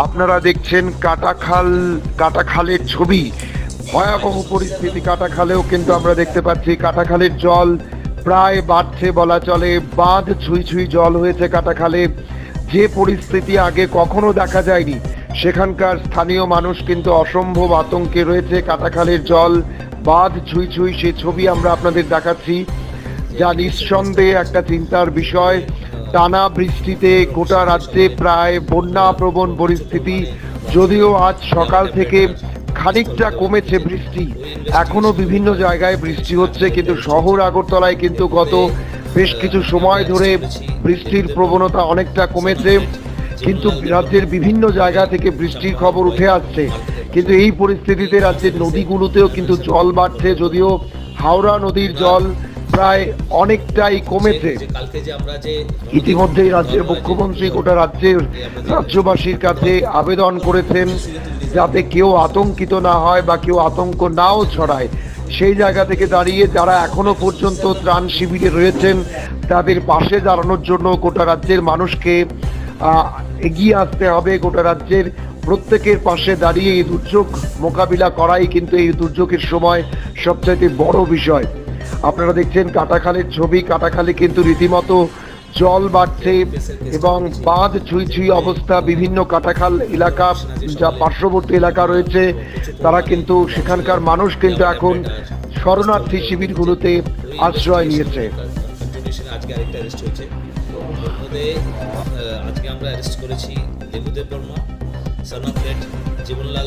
আপনারা দেখছেন কাটাখালের ছবি। ভয়াবহ পরিস্থিতি কাটাখালেও, কিন্তু আমরা দেখতে পাচ্ছি কাটাখালের জল প্রায় বাড়ছে বলা চলে। বাঁধ ছুঁই ছুঁই জল হয়েছে কাটাখালে, যে পরিস্থিতি আগে কখনো দেখা যায়নি। সেখানকার স্থানীয় মানুষ কিন্তু অসম্ভব আতঙ্কে রয়েছে। কাটাখালের জল বাঁধ ছুঁই ছুঁই সে ছবি আমরা আপনাদের দেখাচ্ছি, যা নিঃসন্দেহে একটা চিন্তার বিষয়। টানা বৃষ্টিতে গোটা রাজ্যে প্রায় বন্যা প্রবণ পরিস্থিতি। যদিও আজ সকাল থেকে খানিকটা কমেছে বৃষ্টি, এখনো বিভিন্ন জায়গায় বৃষ্টি হচ্ছে, কিন্তু শহর আগরতলায় কিন্তু গত বেশ কিছু সময় ধরে বৃষ্টির প্রবণতা অনেকটা কমেছে। কিন্তু রাজ্যের বিভিন্ন জায়গা থেকে বৃষ্টির খবর উঠে আসছে। কিন্তু এই পরিস্থিতিতে রাজ্যের নদীগুলোতেও কিন্তু জল বাড়ছে, যদিও হাওড়া নদীর জল প্রায় অনেকটাই কমেছে। ইতিমধ্যেই রাজ্যের মুখ্যমন্ত্রী গোটা রাজ্যবাসীর কাছে আবেদন করেছেন যাতে কেউ আতঙ্কিত না হয় বা কেউ আতঙ্ক নাও ছড়ায়। সেই জায়গা থেকে দাঁড়িয়ে যারা এখনো পর্যন্ত ত্রাণ শিবিরে রয়েছেন তাদের পাশে দাঁড়ানোর জন্য গোটা রাজ্যের মানুষকে এগিয়ে আসতে হবে। গোটা রাজ্যের প্রত্যেকের পাশে দাঁড়িয়ে এই দুর্যোগ মোকাবিলা করাই কিন্তু এই দুর্যোগের সময় সবচাইতে বড় বিষয়। আপনারা দেখছেন কাটাখালের ছবি। কাটাখালে কিন্তু রীতিমতো জল বাড়ছে এবং বাঁধ ছুঁই ছুঁই অবস্থা। বিভিন্ন কাটাখাল এলাকা, যা পার্শ্ববর্তী এলাকা রয়েছে, তারা কিন্তু সেখানকার মানুষ কিন্তু এখন শরণার্থী শিবিরগুলোতে আশ্রয় নিয়েছে। আজকে আরেকটা অ্যারেস্ট হয়েছে। আজকে আমরা অ্যারেস্ট করেছি দেবুদেব Varma, son of late Jivanlal